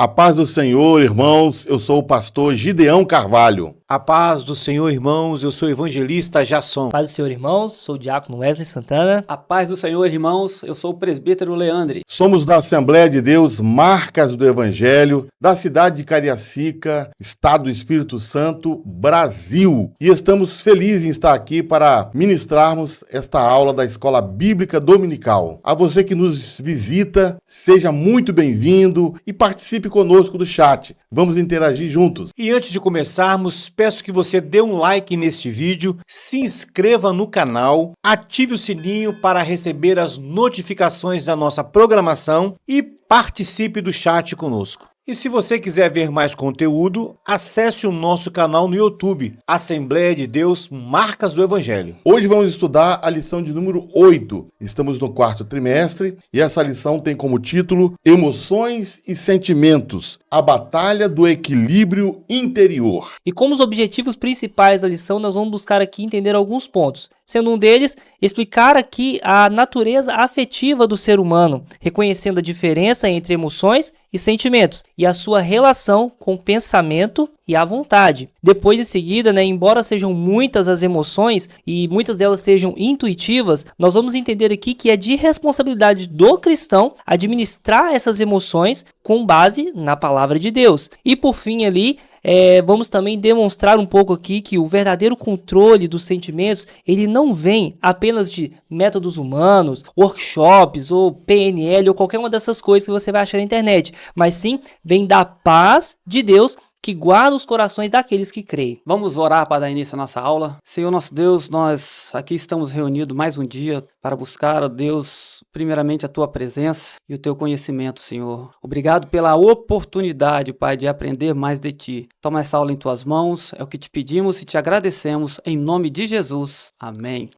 A paz do Senhor, irmãos, eu sou o pastor Gideão Carvalho. A paz do Senhor, irmãos, eu sou o evangelista Jasson. A paz do Senhor, irmãos, sou o diácono Wesley Santana. A paz do Senhor, irmãos, eu sou o presbítero Leandre. Somos da Assembleia de Deus Marcas do Evangelho, da cidade de Cariacica, estado do Espírito Santo, Brasil. E estamos felizes em estar aqui para ministrarmos esta aula da Escola Bíblica Dominical. A você que nos visita, seja muito bem-vindo e participe conosco do chat. Vamos interagir juntos. E antes de começarmos, peço que você dê um like neste vídeo, se inscreva no canal, ative o sininho para receber as notificações da nossa programação e participe do chat conosco. E se você quiser ver mais conteúdo, acesse o nosso canal no YouTube, Assembleia de Deus Marcas do Evangelho. Hoje vamos estudar a lição de número 8. Estamos no quarto trimestre e essa lição tem como título Emoções e Sentimentos, a Batalha do Equilíbrio Interior. E como os objetivos principais da lição, nós vamos buscar aqui entender alguns pontos. Sendo um deles, explicar aqui a natureza afetiva do ser humano, reconhecendo a diferença entre emoções e sentimentos e a sua relação com o pensamento e a vontade. Depois, em seguida, embora sejam muitas as emoções e muitas delas sejam intuitivas, nós vamos entender aqui que é de responsabilidade do cristão administrar essas emoções com base na palavra de Deus. E por fim vamos também demonstrar um pouco aqui que o verdadeiro controle dos sentimentos, ele não vem apenas de métodos humanos, workshops ou PNL ou qualquer uma dessas coisas que você vai achar na internet, mas sim vem da paz de Deus que guarda os corações daqueles que creem. Vamos orar para dar início à nossa aula. Senhor nosso Deus, nós aqui estamos reunidos mais um dia para buscar, ó Deus, primeiramente a Tua presença e o Teu conhecimento, Senhor. Obrigado pela oportunidade, Pai, de aprender mais de Ti. Toma essa aula em Tuas mãos, é o que te pedimos e te agradecemos, em nome de Jesus. Amém.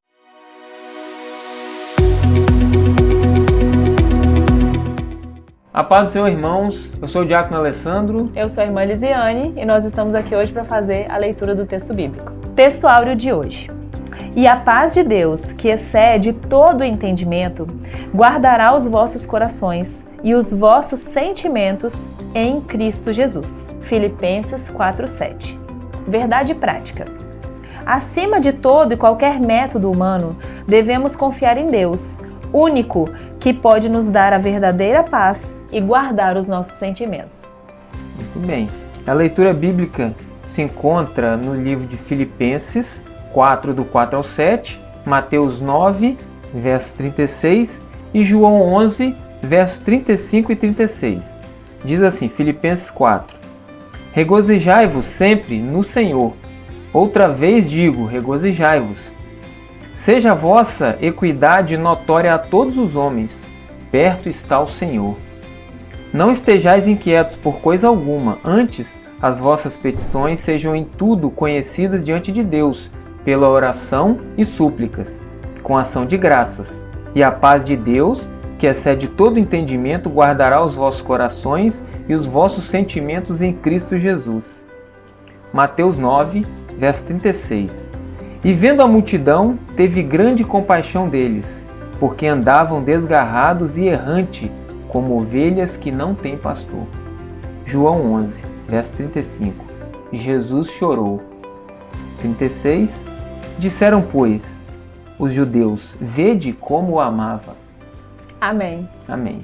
A paz do Senhor, irmãos, eu sou o diácono Alessandro. Eu sou a irmã Lisiane e nós estamos aqui hoje para fazer a leitura do texto bíblico. Texto áureo de hoje. E a paz de Deus, que excede todo o entendimento, guardará os vossos corações e os vossos sentimentos em Cristo Jesus. Filipenses 4:7. Verdade prática. Acima de todo e qualquer método humano, devemos confiar em Deus, único que pode nos dar a verdadeira paz e guardar os nossos sentimentos. Muito bem. A leitura bíblica se encontra no livro de Filipenses 4, do 4 ao 7, Mateus 9, versos 36 e João 11, versos 35 e 36. Diz assim, Filipenses 4: Regozijai-vos sempre no Senhor. Outra vez digo, regozijai-vos. Seja a vossa equidade notória a todos os homens, perto está o Senhor. Não estejais inquietos por coisa alguma, antes as vossas petições sejam em tudo conhecidas diante de Deus, pela oração e súplicas, com ação de graças. E a paz de Deus, que excede todo entendimento, guardará os vossos corações e os vossos sentimentos em Cristo Jesus. Mateus 9, verso 36. E vendo a multidão, teve grande compaixão deles, porque andavam desgarrados e errante, como ovelhas que não têm pastor. João 11, verso 35. Jesus chorou. 36. Disseram, pois, os judeus, vede como o amava. Amém. Amém.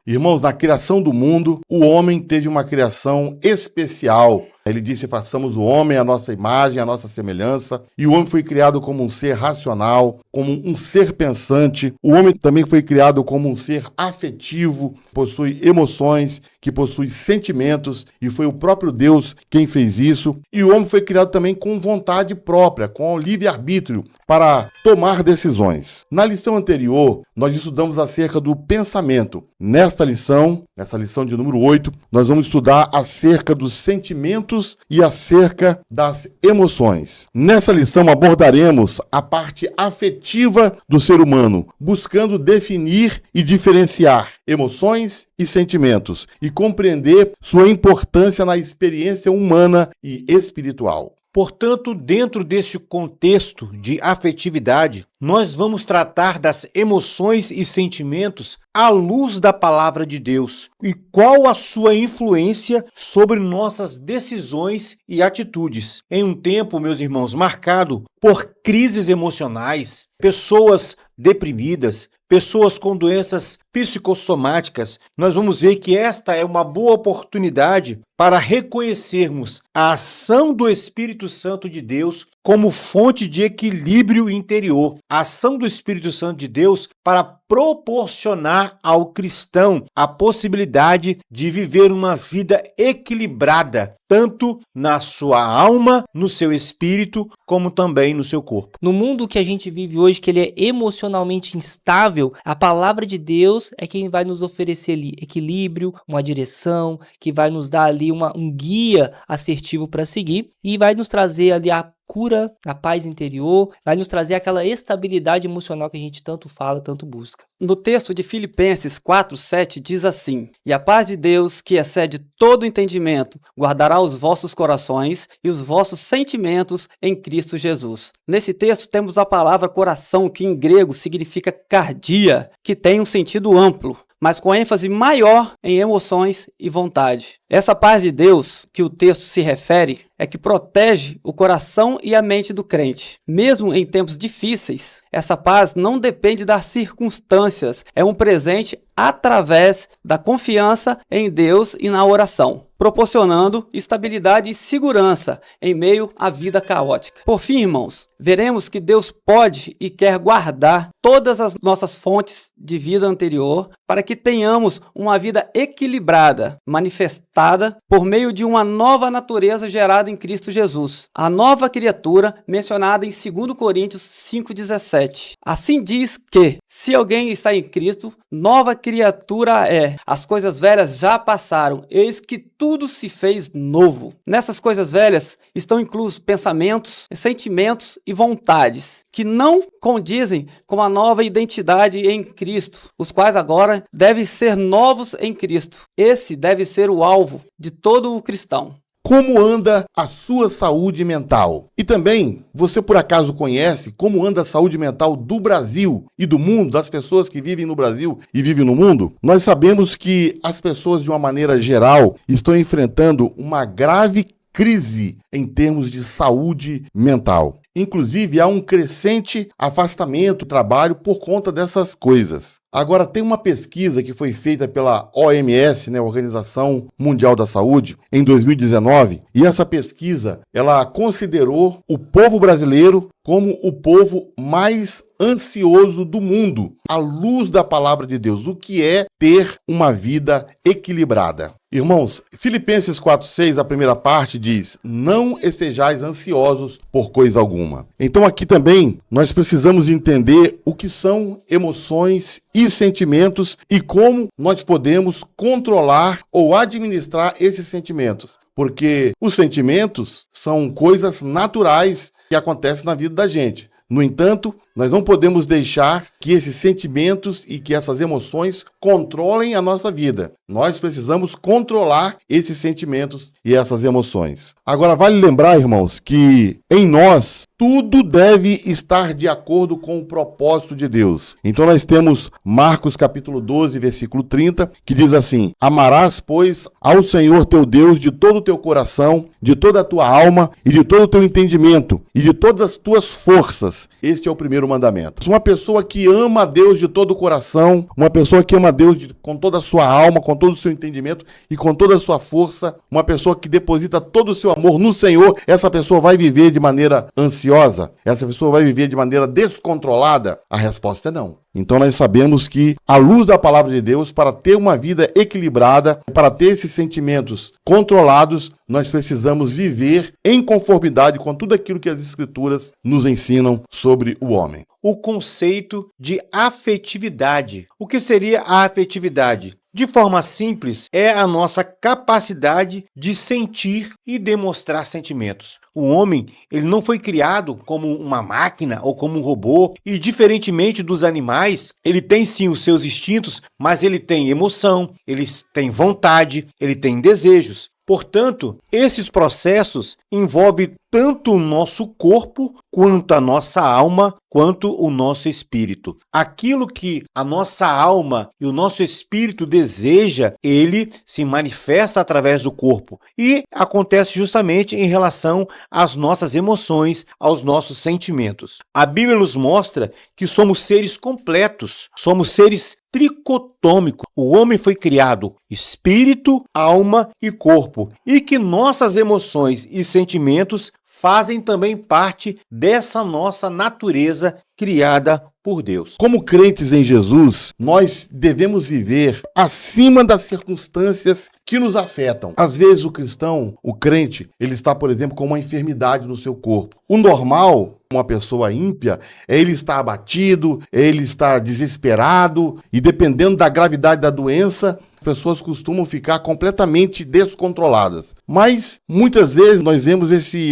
Irmãos, na criação do mundo, o homem teve uma criação especial. Ele disse, façamos o homem à nossa imagem, à nossa semelhança. E o homem foi criado como um ser racional, como um ser pensante. O homem também foi criado como um ser afetivo, possui emoções, que possui sentimentos. E foi o próprio Deus quem fez isso. E o homem foi criado também com vontade própria, com livre-arbítrio, para tomar decisões. Na lição anterior, nós estudamos acerca do pensamento. Nessa lição de número 8, nós vamos estudar acerca dos sentimentos e acerca das emoções. Nessa lição abordaremos a parte afetiva do ser humano, buscando definir e diferenciar emoções e sentimentos e compreender sua importância na experiência humana e espiritual. Portanto, dentro deste contexto de afetividade, nós vamos tratar das emoções e sentimentos à luz da palavra de Deus e qual a sua influência sobre nossas decisões e atitudes. Em um tempo, meus irmãos, marcado por crises emocionais, pessoas deprimidas, pessoas com doenças psicossomáticas, nós vamos ver que esta é uma boa oportunidade para reconhecermos a ação do Espírito Santo de Deus como fonte de equilíbrio interior. A ação do Espírito Santo de Deus para proporcionar ao cristão a possibilidade de viver uma vida equilibrada, tanto na sua alma, no seu espírito, como também no seu corpo. No mundo que a gente vive hoje, que ele é emocionalmente instável, a palavra de Deus é quem vai nos oferecer ali equilíbrio, uma direção, que vai nos dar ali um guia assertivo para seguir e vai nos trazer ali a cura, a paz interior, vai nos trazer aquela estabilidade emocional que a gente tanto fala, tanto busca. No texto de Filipenses 4:7 diz assim: "E a paz de Deus, que excede todo entendimento, guardará os vossos corações e os vossos sentimentos em Cristo Jesus." Nesse texto temos a palavra coração, que em grego significa cardia, que tem um sentido amplo, mas com ênfase maior em emoções e vontade. Essa paz de Deus que o texto se refere é que protege o coração e a mente do crente. Mesmo em tempos difíceis, essa paz não depende das circunstâncias, é um presente através da confiança em Deus e na oração, proporcionando estabilidade e segurança em meio à vida caótica. Por fim, irmãos, veremos que Deus pode e quer guardar todas as nossas fontes de vida anterior para que tenhamos uma vida equilibrada, manifestada por meio de uma nova natureza gerada em Cristo Jesus, a nova criatura mencionada em 2 Coríntios 5,17. Assim diz que, se alguém está em Cristo, nova criatura é. As coisas velhas já passaram, eis que tudo se fez novo. Nessas coisas velhas estão inclusos pensamentos, sentimentos e vontades que não condizem com a nova identidade em Cristo, os quais agora devem ser novos em Cristo. Esse deve ser o alvo de todo o cristão. Como anda a sua saúde mental? E também, você por acaso conhece como anda a saúde mental do Brasil e do mundo, das pessoas que vivem no Brasil e vivem no mundo? Nós sabemos que as pessoas, de uma maneira geral, estão enfrentando uma grave crise em termos de saúde mental. Inclusive, há um crescente afastamento do trabalho por conta dessas coisas. Agora, tem uma pesquisa que foi feita pela OMS, Organização Mundial da Saúde, em 2019, e essa pesquisa, ela considerou o povo brasileiro como o povo mais ansioso do mundo, à luz da palavra de Deus. O que é ter uma vida equilibrada? Irmãos, Filipenses 4:6, a primeira parte diz: "Não estejais ansiosos por coisa alguma." Então aqui também nós precisamos entender o que são emoções e sentimentos e como nós podemos controlar ou administrar esses sentimentos. Porque os sentimentos são coisas naturais que acontecem na vida da gente. No entanto, nós não podemos deixar que esses sentimentos e que essas emoções controlem a nossa vida. Nós precisamos controlar esses sentimentos e essas emoções. Agora, vale lembrar, irmãos, que em nós tudo deve estar de acordo com o propósito de Deus. Então nós temos Marcos capítulo 12, versículo 30, que diz assim: "Amarás, pois, ao Senhor teu Deus de todo o teu coração, de toda a tua alma e de todo o teu entendimento e de todas as tuas forças." Este é o primeiro mandamento. Uma pessoa que ama a Deus de todo o coração, uma pessoa que ama a Deus com toda a sua alma, com todo o seu entendimento e com toda a sua força, uma pessoa que deposita todo o seu amor no Senhor, essa pessoa vai viver de maneira ansiosa? Essa pessoa vai viver de maneira descontrolada? A resposta é não. Então nós sabemos que, à luz da palavra de Deus, para ter uma vida equilibrada, para ter esses sentimentos controlados, nós precisamos viver em conformidade com tudo aquilo que as Escrituras nos ensinam sobre o homem. O conceito de afetividade. O que seria a afetividade? De forma simples, é a nossa capacidade de sentir e demonstrar sentimentos. O homem, ele não foi criado como uma máquina ou como um robô e, diferentemente dos animais, ele tem sim os seus instintos, mas ele tem emoção, ele tem vontade, ele tem desejos. Portanto, esses processos envolvem tanto o nosso corpo, quanto a nossa alma, quanto o nosso espírito. Aquilo que a nossa alma e o nosso espírito deseja, ele se manifesta através do corpo. E acontece justamente em relação às nossas emoções, aos nossos sentimentos. A Bíblia nos mostra que somos seres completos, somos seres tricotômicos. O homem foi criado espírito, alma e corpo, e que nossas emoções e sentimentos fazem também parte dessa nossa natureza criada por Deus. Como crentes em Jesus, nós devemos viver acima das circunstâncias que nos afetam. Às vezes o cristão, o crente, ele está, por exemplo, com uma enfermidade no seu corpo. O normal, uma pessoa ímpia, é ele estar abatido, é ele estar desesperado, e dependendo da gravidade da doença, pessoas costumam ficar completamente descontroladas. Mas muitas vezes nós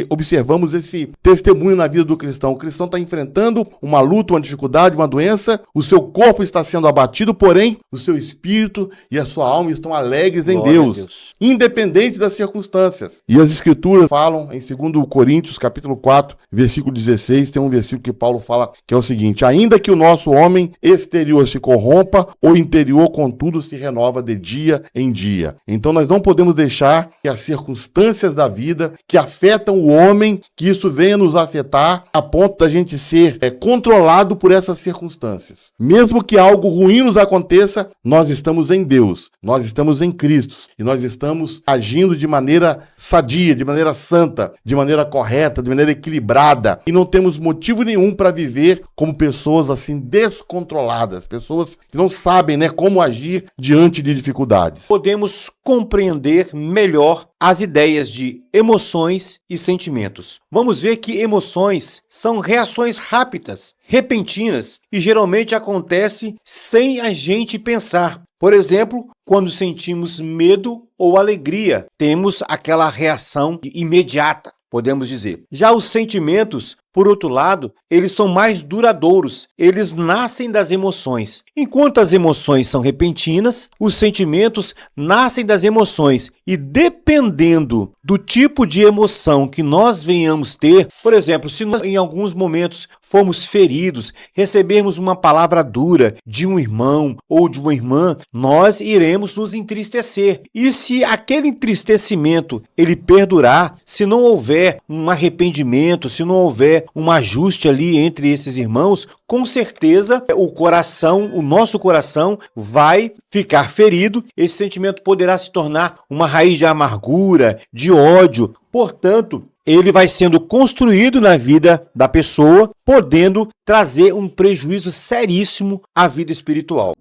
observamos esse testemunho na vida do cristão. O cristão está enfrentando uma luta, uma dificuldade, uma doença, o seu corpo está sendo abatido, porém o seu espírito e a sua alma estão alegres em Deus, independente das circunstâncias. E as escrituras falam em 2 Coríntios, capítulo 4, versículo 16, tem um versículo que Paulo fala que é o seguinte: ainda que o nosso homem exterior se corrompa, o interior, contudo, se renova de dia em dia. Então nós não podemos deixar que as circunstâncias da vida que afetam o homem, que isso venha nos afetar a ponto da gente ser controlado por essas circunstâncias. Mesmo que algo ruim nos aconteça, nós estamos em Deus, nós estamos em Cristo e nós estamos agindo de maneira sadia, de maneira santa, de maneira correta, de maneira equilibrada, e não temos motivo nenhum para viver como pessoas assim descontroladas, pessoas que não sabem, como agir diante de dificuldades. Podemos compreender melhor as ideias de emoções e sentimentos. Vamos ver que emoções são reações rápidas, repentinas e geralmente acontecem sem a gente pensar. Por exemplo, quando sentimos medo ou alegria, temos aquela reação imediata, podemos dizer. Já os sentimentos, por outro lado, eles são mais duradouros, eles nascem das emoções. Enquanto as emoções são repentinas, os sentimentos nascem das emoções. E dependendo do tipo de emoção que nós venhamos ter, por exemplo, se nós em alguns momentos formos feridos, recebermos uma palavra dura de um irmão ou de uma irmã, nós iremos nos entristecer. E se aquele entristecimento ele perdurar, se não houver um arrependimento, se não houver um ajuste ali entre esses irmãos, com certeza o nosso coração vai ficar ferido. Esse sentimento poderá se tornar uma raiz de amargura, de ódio. Portanto, ele vai sendo construído na vida da pessoa, podendo trazer um prejuízo seríssimo à vida espiritual.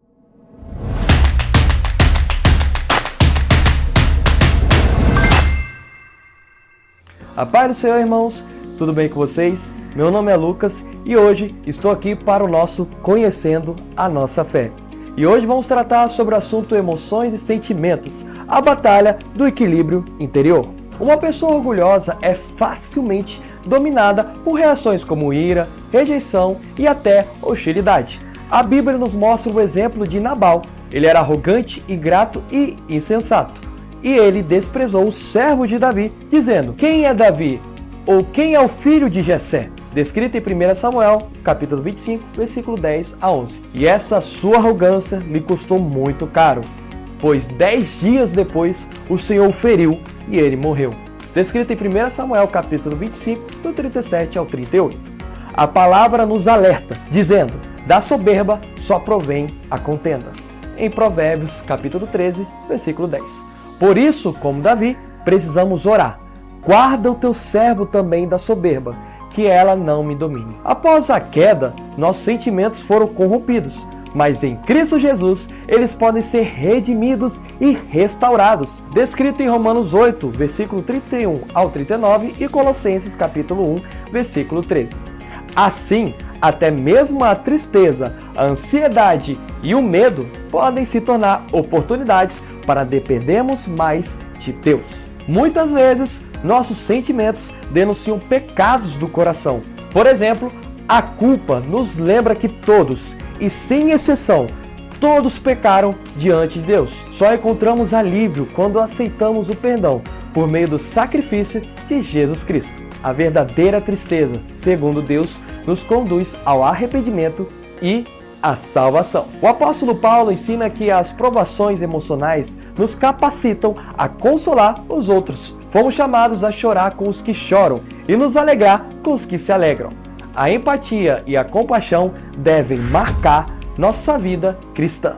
A paz do Senhor, irmãos, tudo bem com vocês? Meu nome é Lucas e hoje estou aqui para o nosso Conhecendo a Nossa Fé. E hoje vamos tratar sobre o assunto emoções e sentimentos, a batalha do equilíbrio interior. Uma pessoa orgulhosa é facilmente dominada por reações como ira, rejeição e até hostilidade. A Bíblia nos mostra o exemplo de Nabal. Ele era arrogante, ingrato e insensato. E ele desprezou o servo de Davi, dizendo: quem é Davi? Ou quem é o filho de Jessé? Descrito em 1 Samuel, capítulo 25, versículo 10 a 11. E essa sua arrogância lhe custou muito caro, pois 10 dias depois o Senhor o feriu e ele morreu. Descrito em 1 Samuel, capítulo 25, do 37 ao 38. A palavra nos alerta, dizendo: da soberba só provém a contenda. Em Provérbios, capítulo 13, versículo 10. Por isso, como Davi, precisamos orar. Guarda o teu servo também da soberba, que ela não me domine. Após a queda, nossos sentimentos foram corrompidos, mas em Cristo Jesus, eles podem ser redimidos e restaurados. Descrito em Romanos 8, versículo 31 ao 39 e Colossenses, capítulo 1, versículo 13. Assim, até mesmo a tristeza, a ansiedade e o medo podem se tornar oportunidades para dependermos mais de Deus. Muitas vezes, nossos sentimentos denunciam pecados do coração. Por exemplo, a culpa nos lembra que todos, e sem exceção, todos pecaram diante de Deus. Só encontramos alívio quando aceitamos o perdão, por meio do sacrifício de Jesus Cristo. A verdadeira tristeza, segundo Deus, nos conduz ao arrependimento e à salvação. O apóstolo Paulo ensina que as provações emocionais nos capacitam a consolar os outros. Fomos chamados a chorar com os que choram e nos alegrar com os que se alegram. A empatia e a compaixão devem marcar nossa vida cristã.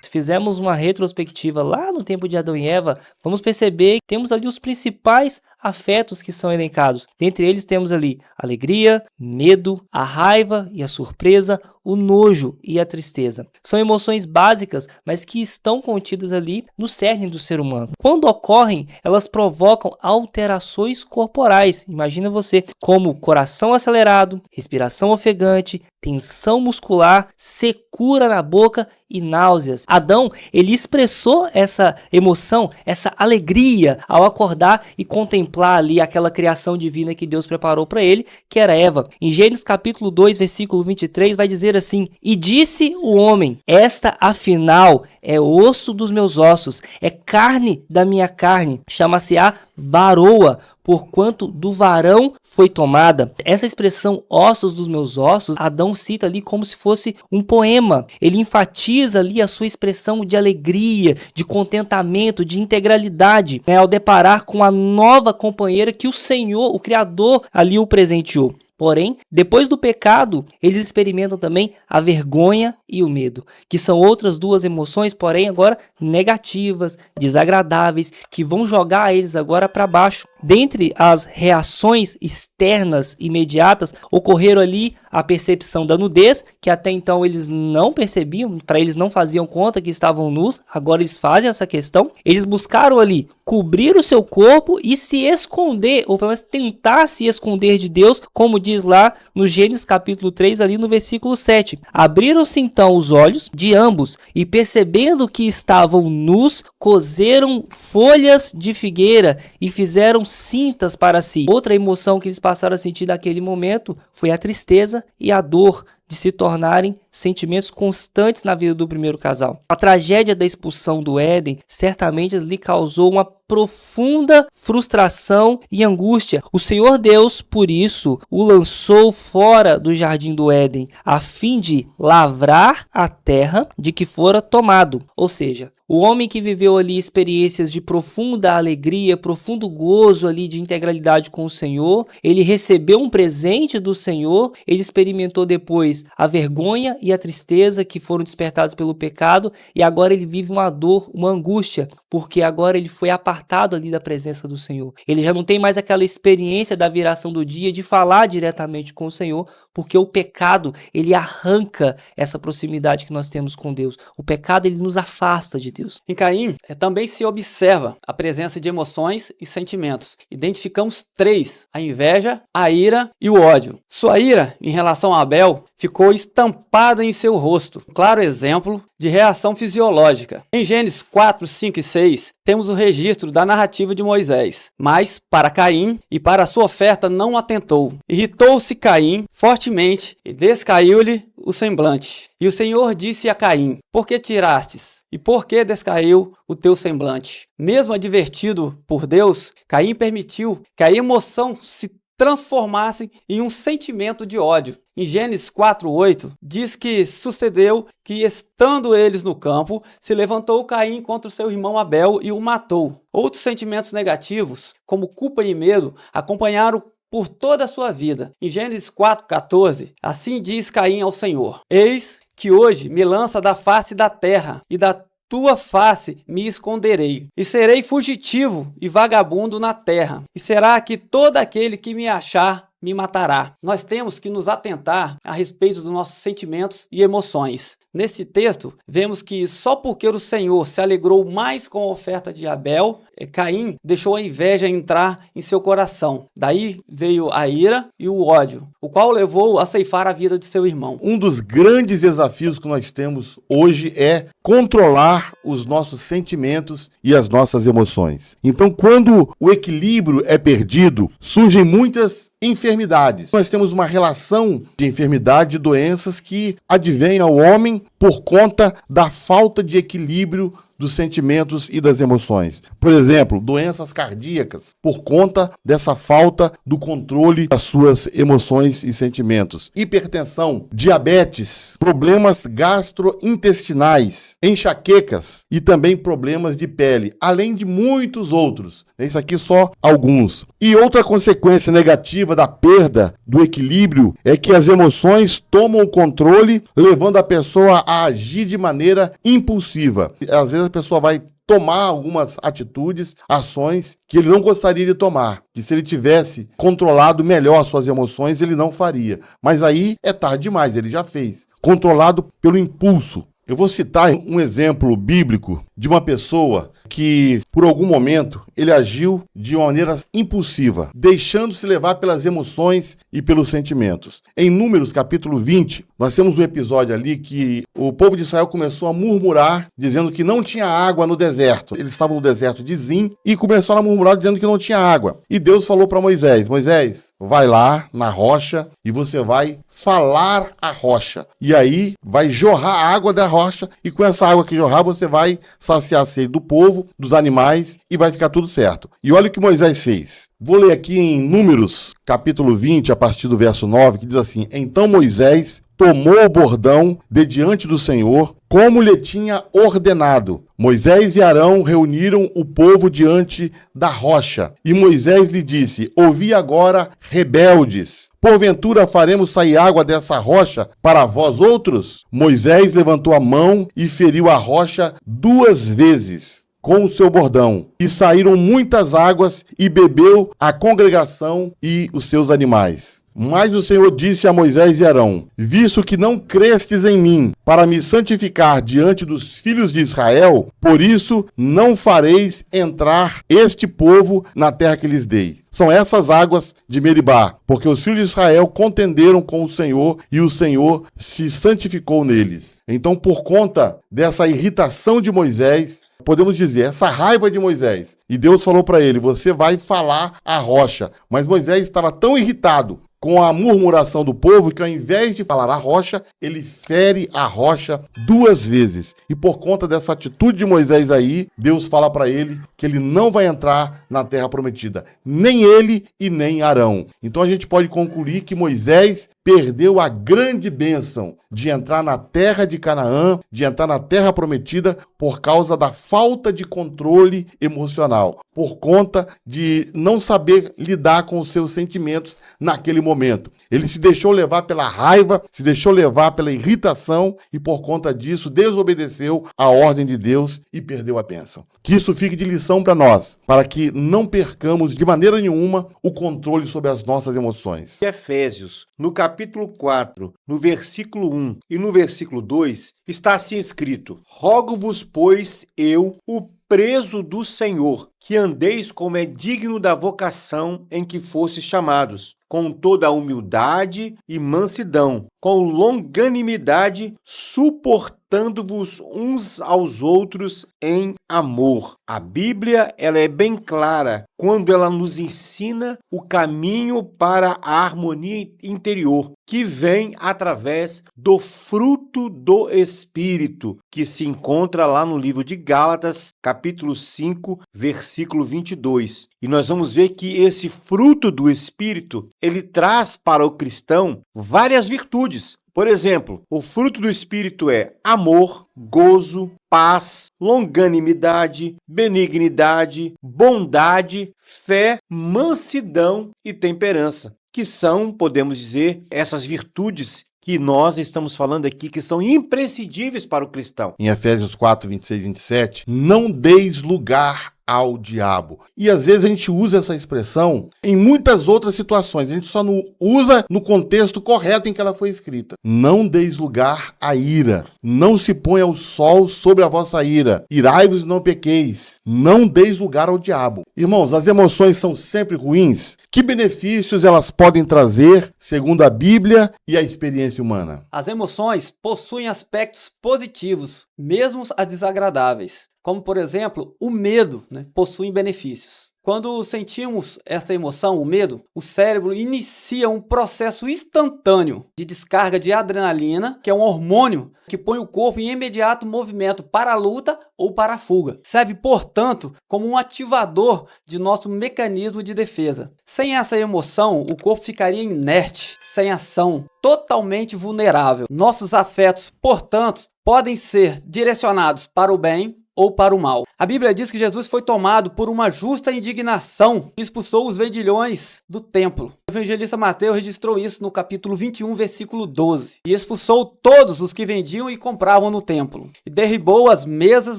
Se fizermos uma retrospectiva lá no tempo de Adão e Eva, vamos perceber que temos ali os principais afetos que são elencados. Dentre eles temos ali a alegria, medo, a raiva e a surpresa, o nojo e a tristeza. São emoções básicas, mas que estão contidas ali no cerne do ser humano. Quando ocorrem, elas provocam alterações corporais. Imagina você, como coração acelerado, respiração ofegante, tensão muscular, secura na boca e náuseas. Adão, ele expressou essa emoção, essa alegria ao acordar e contemplar ali aquela criação divina que Deus preparou para ele, que era Eva. Em Gênesis capítulo 2, versículo 23, vai dizer assim: "E disse o homem, esta afinal é osso dos meus ossos, é carne da minha carne, chama-se-á varoa, porquanto do varão foi tomada." Essa expressão ossos dos meus ossos, Adão cita ali como se fosse um poema. Ele enfatiza ali a sua expressão de alegria, de contentamento, de integralidade, ao deparar com a nova companheira que o Senhor, o Criador, ali o presenteou. Porém, depois do pecado, eles experimentam também a vergonha e o medo, que são outras duas emoções, porém agora negativas, desagradáveis, que vão jogar eles agora para baixo. Dentre as reações externas imediatas, ocorreram ali a percepção da nudez, que até então eles não percebiam, para eles não faziam conta que estavam nus, agora eles fazem essa questão. Eles buscaram ali cobrir o seu corpo e se esconder, ou pelo menos tentar se esconder de Deus, como diz lá no Gênesis capítulo 3, ali no versículo 7. Abriram-se então os olhos de ambos e, percebendo que estavam nus, coseram folhas de figueira e fizeram cintas para si. Outra emoção que eles passaram a sentir naquele momento foi a tristeza e a dor de se tornarem sentimentos constantes na vida do primeiro casal. A tragédia da expulsão do Éden certamente lhe causou uma profunda frustração e angústia. O Senhor Deus, por isso, o lançou fora do jardim do Éden, a fim de lavrar a terra de que fora tomado. Ou seja, o homem que viveu ali experiências de profunda alegria, profundo gozo ali de integralidade com o Senhor, ele recebeu um presente do Senhor, ele experimentou depois a vergonha e a tristeza que foram despertados pelo pecado, e agora ele vive uma dor, uma angústia, porque agora ele foi apartado ali da presença do Senhor. Ele já não tem mais aquela experiência da viração do dia, de falar diretamente com o Senhor, porque o pecado, ele arranca essa proximidade que nós temos com Deus. O pecado, ele nos afasta de Deus. Em Caim, também se observa a presença de emoções e sentimentos. Identificamos 3, a inveja, a ira e o ódio. Sua ira, em relação a Abel, ficou estampada em seu rosto. Claro exemplo de reação fisiológica. Em Gênesis 4, 5 e 6, temos o registro da narrativa de Moisés. Mas, para Caim e para a sua oferta não atentou. Irritou-se Caim fortemente e descaiu-lhe o semblante. E o Senhor disse a Caim: por que tirastes? E por que descaiu o teu semblante? Mesmo advertido por Deus, Caim permitiu que a emoção se transformasse em um sentimento de ódio. Em Gênesis 4:8, diz que sucedeu que, estando eles no campo, se levantou Caim contra o seu irmão Abel e o matou. Outros sentimentos negativos, como culpa e medo, acompanharam por toda a sua vida. Em Gênesis 4:14, assim diz Caim ao Senhor: eis que hoje me lança da face da terra, e da tua face me esconderei, e serei fugitivo e vagabundo na terra, e será que todo aquele que me achar me matará. Nós temos que nos atentar a respeito dos nossos sentimentos e emoções. Neste texto, vemos que só porque o Senhor se alegrou mais com a oferta de Abel, Caim deixou a inveja entrar em seu coração. Daí veio a ira e o ódio, o qual levou a ceifar a vida de seu irmão. Um dos grandes desafios que nós temos hoje é controlar os nossos sentimentos e as nossas emoções. Então, quando o equilíbrio é perdido, surgem muitas enfermidades. Nós temos uma relação de enfermidade e doenças que advêm ao homem por conta da falta de equilíbrio dos sentimentos e das emoções. Por exemplo, doenças cardíacas, por conta dessa falta do controle das suas emoções e sentimentos. Hipertensão, diabetes, problemas gastrointestinais, enxaquecas e também problemas de pele, além de muitos outros. Isso aqui só alguns. E outra consequência negativa da perda do equilíbrio é que as emoções tomam o controle, levando a pessoa a agir de maneira impulsiva. Às vezes a pessoa vai tomar algumas atitudes, ações que ele não gostaria de tomar. Que se ele tivesse controlado melhor suas emoções, ele não faria. Mas aí é tarde demais, ele já fez. Controlado pelo impulso. Eu vou citar um exemplo bíblico de uma pessoa que, por algum momento, ele agiu de uma maneira impulsiva, deixando-se levar pelas emoções e pelos sentimentos. Em Números, capítulo 20, nós temos um episódio ali que o povo de Israel começou a murmurar, dizendo que não tinha água no deserto. Eles estavam no deserto de Zim e começaram a murmurar, dizendo que não tinha água. E Deus falou para Moisés, Moisés, vai lá na rocha e você vai falar a rocha. E aí vai jorrar a água da rocha e com essa água que jorrar você vai saciar a sede do povo, dos animais e vai ficar tudo certo. E olha o que Moisés fez. Vou ler aqui em Números, capítulo 20, a partir do verso 9, que diz assim: Então Moisés tomou o bordão de diante do Senhor, como lhe tinha ordenado. Moisés e Arão reuniram o povo diante da rocha. E Moisés lhe disse: Ouvi agora, rebeldes. Porventura faremos sair água dessa rocha para vós outros? Moisés levantou a mão e feriu a rocha 2 vezes com o seu bordão. E saíram muitas águas e bebeu a congregação e os seus animais. Mas o Senhor disse a Moisés e Arão: Visto que não crestes em mim para me santificar diante dos filhos de Israel, por isso não fareis entrar este povo na terra que lhes dei. São essas águas de Meribá, porque os filhos de Israel contenderam com o Senhor e o Senhor se santificou neles. Então, por conta dessa irritação de Moisés, podemos dizer, essa raiva de Moisés, e Deus falou para ele, você vai falar a rocha. Mas Moisés estava tão irritado com a murmuração do povo, que ao invés de falar a rocha, ele fere a rocha 2 vezes. E por conta dessa atitude de Moisés aí, Deus fala para ele que ele não vai entrar na terra prometida. Nem ele e nem Arão. Então a gente pode concluir que Moisés perdeu a grande bênção de entrar na terra de Canaã, de entrar na terra prometida, por causa da falta de controle emocional, por conta de não saber lidar com os seus sentimentos naquele momento. Ele se deixou levar pela raiva, se deixou levar pela irritação e por conta disso desobedeceu a ordem de Deus e perdeu a bênção. Que isso fique de lição para nós, para que não percamos de maneira nenhuma o controle sobre as nossas emoções. Efésios, no capítulo 4, no versículo 1 e no versículo 2, está assim escrito: Rogo-vos, pois, eu, o preso do Senhor, que andeis como é digno da vocação em que fostes chamados, com toda a humildade e mansidão, com longanimidade, suportando-vos uns aos outros em amor. A Bíblia, ela é bem clara quando ela nos ensina o caminho para a harmonia interior, que vem através do fruto do Espírito, que se encontra lá no livro de Gálatas, capítulo 5, versículo 22. E nós vamos ver que esse fruto do Espírito, ele traz para o cristão várias virtudes. Por exemplo, o fruto do Espírito é amor, gozo, paz, longanimidade, benignidade, bondade, fé, mansidão e temperança, que são, podemos dizer, essas virtudes que nós estamos falando aqui, que são imprescindíveis para o cristão. Em Efésios 4, 26 e 27, não deis lugar ao diabo. E às vezes a gente usa essa expressão em muitas outras situações. A gente só não usa no contexto correto em que ela foi escrita. Não deis lugar à ira. Não se ponha o sol sobre a vossa ira. Irai-vos e não pequeis. Não deis lugar ao diabo. Irmãos, as emoções são sempre ruins? Que benefícios elas podem trazer, segundo a Bíblia e a experiência humana? As emoções possuem aspectos positivos, mesmo as desagradáveis. Como, por exemplo, o medo, possui benefícios. Quando sentimos esta emoção, o medo, o cérebro inicia um processo instantâneo de descarga de adrenalina, que é um hormônio que põe o corpo em imediato movimento para a luta ou para a fuga. Serve, portanto, como um ativador de nosso mecanismo de defesa. Sem essa emoção, o corpo ficaria inerte, sem ação, totalmente vulnerável. Nossos afetos, portanto, podem ser direcionados para o bem ou para o mal. A Bíblia diz que Jesus foi tomado por uma justa indignação e expulsou os vendilhões do templo. O evangelista Mateus registrou isso no capítulo 21, versículo 12. E expulsou todos os que vendiam e compravam no templo. E derribou as mesas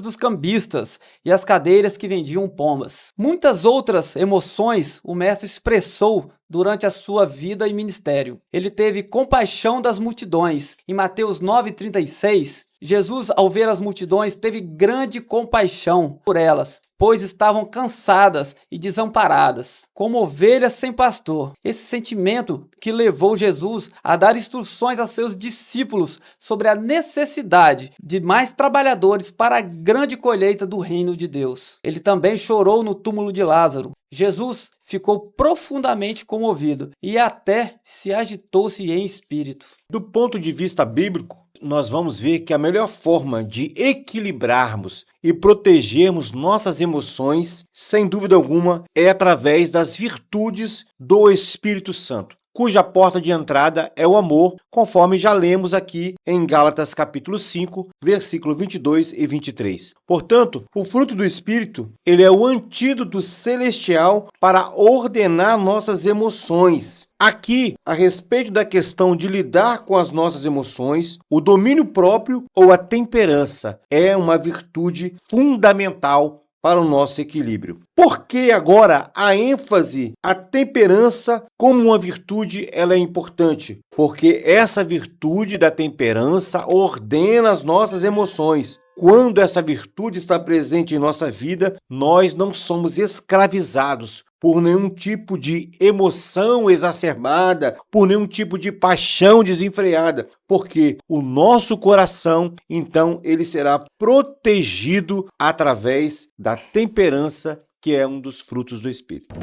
dos cambistas e as cadeiras que vendiam pombas. Muitas outras emoções o mestre expressou durante a sua vida e ministério. Ele teve compaixão das multidões. Em Mateus 9,36, Jesus, ao ver as multidões, teve grande compaixão por elas, pois estavam cansadas e desamparadas, como ovelhas sem pastor. Esse sentimento que levou Jesus a dar instruções a seus discípulos sobre a necessidade de mais trabalhadores para a grande colheita do reino de Deus. Ele também chorou no túmulo de Lázaro. Jesus ficou profundamente comovido e até se agitou-se em espírito. Do ponto de vista bíblico, nós vamos ver que a melhor forma de equilibrarmos e protegermos nossas emoções, sem dúvida alguma, é através das virtudes do Espírito Santo, cuja porta de entrada é o amor, conforme já lemos aqui em Gálatas capítulo 5, versículo 22 e 23. Portanto, o fruto do Espírito, ele é o antídoto celestial para ordenar nossas emoções. Aqui, a respeito da questão de lidar com as nossas emoções, o domínio próprio ou a temperança é uma virtude fundamental para o nosso equilíbrio. Por que agora a ênfase, a temperança como uma virtude, ela é importante? Porque essa virtude da temperança ordena as nossas emoções. Quando essa virtude está presente em nossa vida, nós não somos escravizados por nenhum tipo de emoção exacerbada, por nenhum tipo de paixão desenfreada, porque o nosso coração, então, ele será protegido através da temperança, que é um dos frutos do Espírito.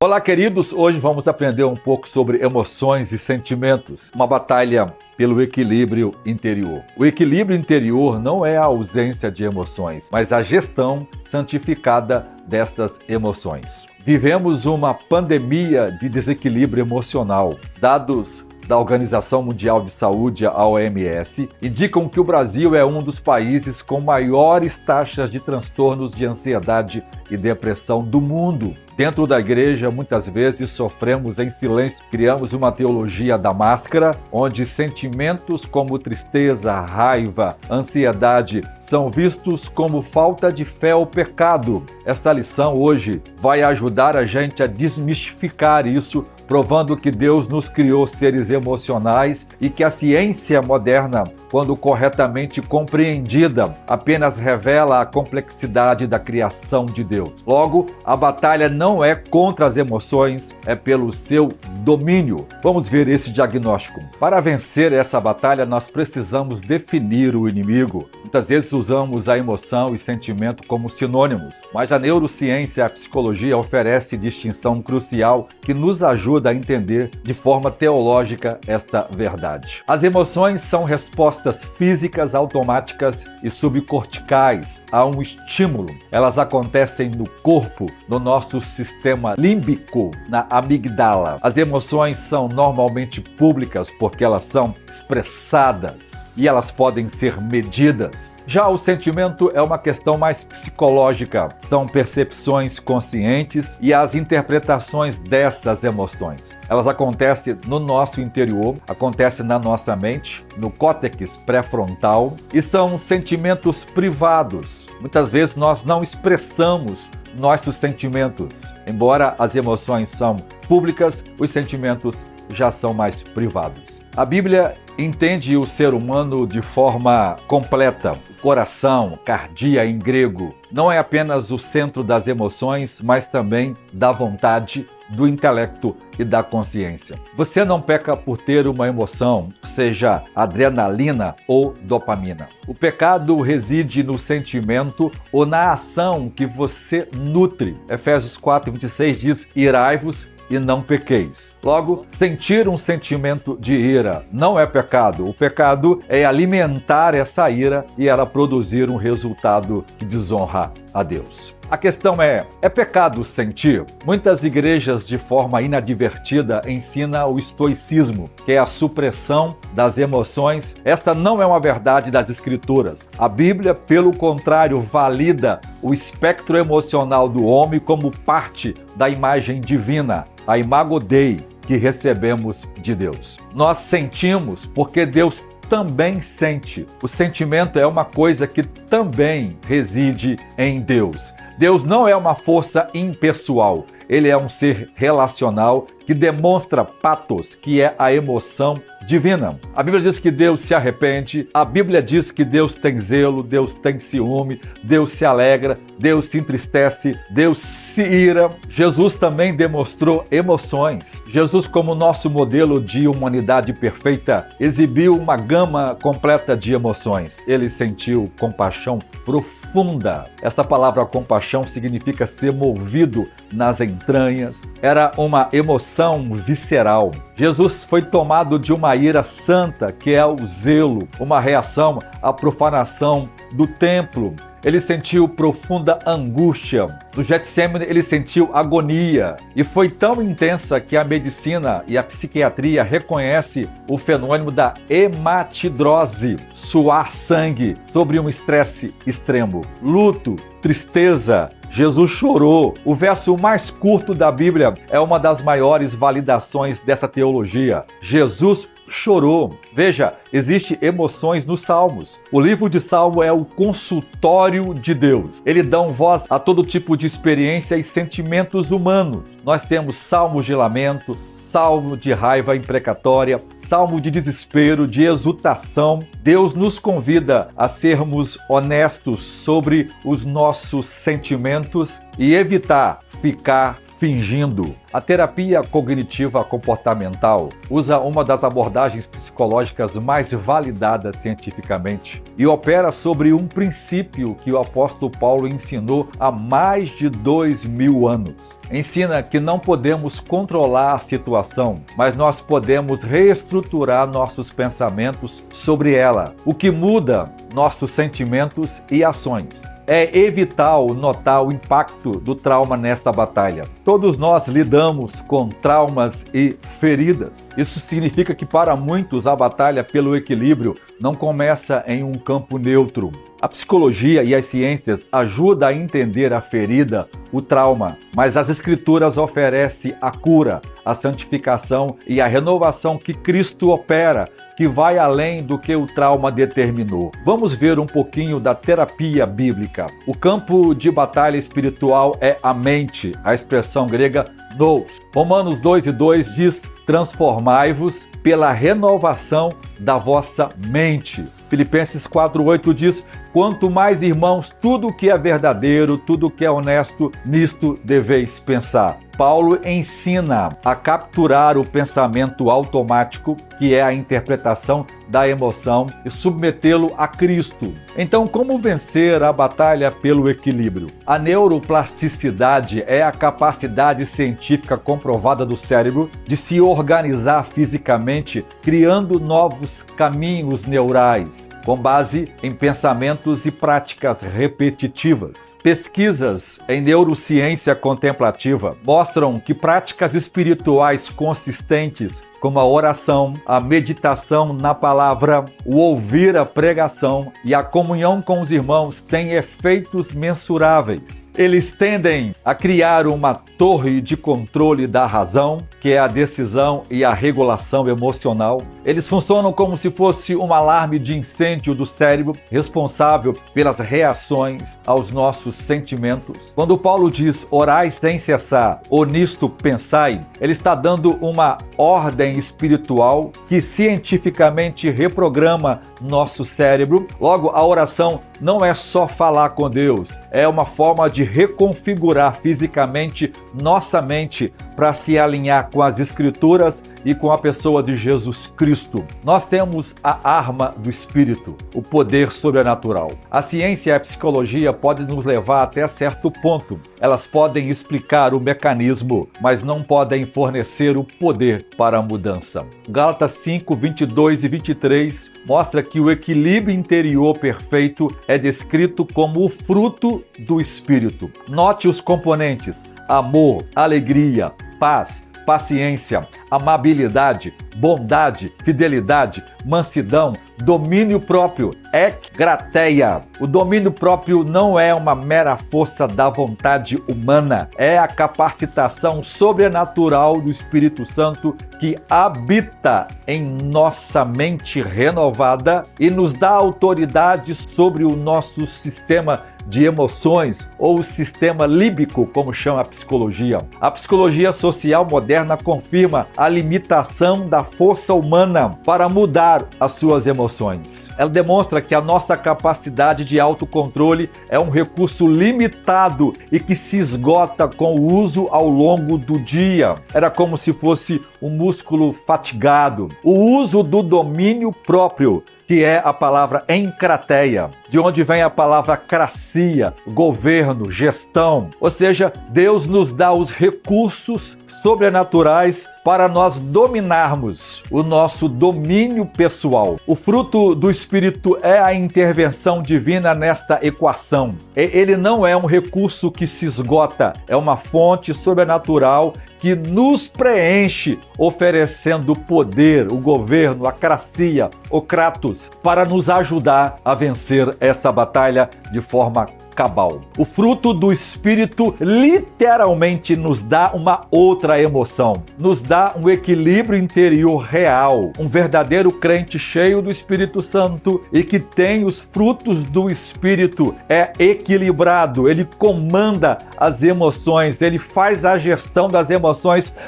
Olá, queridos! Hoje vamos aprender um pouco sobre emoções e sentimentos, uma batalha pelo equilíbrio interior. O equilíbrio interior não é a ausência de emoções, mas a gestão santificada dessas emoções. Vivemos uma pandemia de desequilíbrio emocional. Dados da Organização Mundial de Saúde, a OMS, indicam que o Brasil é um dos países com maiores taxas de transtornos de ansiedade e depressão do mundo. Dentro da igreja, muitas vezes sofremos em silêncio. Criamos uma teologia da máscara, onde sentimentos como tristeza, raiva, ansiedade são vistos como falta de fé ou pecado. Esta lição hoje vai ajudar a gente a desmistificar isso, provando que Deus nos criou seres emocionais e que a ciência moderna, quando corretamente compreendida, apenas revela a complexidade da criação de Deus. Logo, a batalha não é contra as emoções, é pelo seu domínio. Vamos ver esse diagnóstico. Para vencer essa batalha, nós precisamos definir o inimigo. Muitas vezes usamos a emoção e sentimento como sinônimos, mas a neurociência e a psicologia oferecem distinção crucial que nos ajuda a entender de forma teológica esta verdade. As emoções são respostas físicas automáticas e subcorticais a um estímulo. Elas acontecem no corpo, no nosso sistema límbico, na amígdala. As emoções são normalmente públicas porque elas são expressadas e elas podem ser medidas. Já o sentimento é uma questão mais psicológica. São percepções conscientes e as interpretações dessas emoções. Elas acontecem no nosso interior, acontecem na nossa mente, no córtex pré-frontal, e são sentimentos privados. Muitas vezes nós não expressamos nossos sentimentos. Embora as emoções são públicas, os sentimentos já são mais privados. A Bíblia entende o ser humano de forma completa. O coração, cardia em grego, não é apenas o centro das emoções, mas também da vontade, do intelecto e da consciência. Você não peca por ter uma emoção, seja adrenalina ou dopamina. O pecado reside no sentimento ou na ação que você nutre. Efésios 4:26 diz: irai-vos e não pequeis. Logo, sentir um sentimento de ira não é pecado. O pecado é alimentar essa ira e ela produzir um resultado que desonra a Deus. A questão é pecado sentir? Muitas igrejas, de forma inadvertida, ensinam o estoicismo, que é a supressão das emoções. Esta não é uma verdade das Escrituras. A Bíblia, pelo contrário, valida o espectro emocional do homem como parte da imagem divina, a imago Dei, que recebemos de Deus. Nós sentimos porque Deus também sente. O sentimento é uma coisa que também reside em Deus. Deus não é uma força impessoal, ele é um ser relacional que demonstra pathos, que é a emoção divina. A Bíblia diz que Deus se arrepende, a Bíblia diz que Deus tem zelo, Deus tem ciúme, Deus se alegra, Deus se entristece, Deus se ira. Jesus também demonstrou emoções. Jesus, como nosso modelo de humanidade perfeita, exibiu uma gama completa de emoções. Ele sentiu compaixão profunda. Esta palavra compaixão significa ser movido nas entranhas. Era uma emoção visceral. Jesus foi tomado de uma ira santa, que é o zelo, uma reação à profanação do templo. Ele sentiu profunda angústia. No Getsêmani, ele sentiu agonia. E foi tão intensa que a medicina e a psiquiatria reconhecem o fenômeno da hematidrose, suar sangue sobre um estresse extremo. Luto, tristeza. Jesus chorou. O verso mais curto da Bíblia é uma das maiores validações dessa teologia. Jesus chorou. Veja, existem emoções nos Salmos. O livro de Salmo é o consultório de Deus. Ele dá voz a todo tipo de experiência e sentimentos humanos. Nós temos salmos de lamento, salmo de raiva imprecatória, salmo de desespero, de exultação. Deus nos convida a sermos honestos sobre os nossos sentimentos e evitar ficar fingindo. A terapia cognitiva comportamental usa uma das abordagens psicológicas mais validadas cientificamente e opera sobre um princípio que o apóstolo Paulo ensinou há mais de 2000 anos. Ensina que não podemos controlar a situação, mas nós podemos reestruturar nossos pensamentos sobre ela, o que muda nossos sentimentos e ações. É vital notar o impacto do trauma nesta batalha. Todos nós lidamos com traumas e feridas. Isso significa que para muitos a batalha pelo equilíbrio não começa em um campo neutro. A psicologia e as ciências ajudam a entender a ferida, o trauma, mas as Escrituras oferecem a cura, a santificação e a renovação que Cristo opera, que vai além do que o trauma determinou. Vamos ver um pouquinho da terapia bíblica. O campo de batalha espiritual é a mente, a expressão grega nous. Romanos 2:2 diz: transformai-vos pela renovação da vossa mente. Filipenses 4:8 diz: quanto mais, irmãos, tudo que é verdadeiro, tudo que é honesto, nisto deveis pensar. Paulo ensina a capturar o pensamento automático, que é a interpretação da emoção, e submetê-lo a Cristo. Então, como vencer a batalha pelo equilíbrio? A neuroplasticidade é a capacidade científica comprovada do cérebro de se organizar fisicamente, criando novos caminhos neurais, com base em pensamentos e práticas repetitivas. Pesquisas em neurociência contemplativa mostram que práticas espirituais consistentes, como a oração, a meditação na palavra, o ouvir a pregação e a comunhão com os irmãos, têm efeitos mensuráveis. Eles tendem a criar uma torre de controle da razão, que é a decisão e a regulação emocional. Eles funcionam como se fosse um alarme de incêndio do cérebro, responsável pelas reações aos nossos sentimentos. Quando Paulo diz orai sem cessar, ou nisto pensai, ele está dando uma ordem espiritual que cientificamente reprograma nosso cérebro. Logo, a oração não é só falar com Deus, é uma forma de reconfigurar fisicamente nossa mente para se alinhar com as Escrituras e com a pessoa de Jesus Cristo. Nós temos a arma do Espírito, o poder sobrenatural. A ciência e a psicologia podem nos levar até certo ponto. Elas podem explicar o mecanismo, mas não podem fornecer o poder para a mudança. Gálatas 5, 22 e 23 mostra que o equilíbrio interior perfeito é descrito como o fruto do Espírito. Note os componentes: amor, alegria, paz, paciência, amabilidade, bondade, fidelidade, mansidão, domínio próprio, ekgrateia. O domínio próprio não é uma mera força da vontade humana, é a capacitação sobrenatural do Espírito Santo que habita em nossa mente renovada e nos dá autoridade sobre o nosso sistema de emoções, ou o sistema límbico, como chama a psicologia. A psicologia social moderna confirma a limitação da força humana para mudar as suas emoções. Ela demonstra que a nossa capacidade de autocontrole é um recurso limitado e que se esgota com o uso ao longo do dia. Era como se fosse um músculo fatigado. O uso do domínio próprio, que é a palavra encrateia, de onde vem a palavra cracia, governo, gestão. Ou seja, Deus nos dá os recursos sobrenaturais para nós dominarmos o nosso domínio pessoal. O fruto do Espírito é a intervenção divina nesta equação. Ele não é um recurso que se esgota, é uma fonte sobrenatural que nos preenche, oferecendo o poder, o governo, a cracia, o kratos, para nos ajudar a vencer essa batalha de forma cabal. O fruto do Espírito literalmente nos dá uma outra emoção, nos dá um equilíbrio interior real. Um verdadeiro crente cheio do Espírito Santo e que tem os frutos do Espírito é equilibrado, ele comanda as emoções, ele faz a gestão das emoções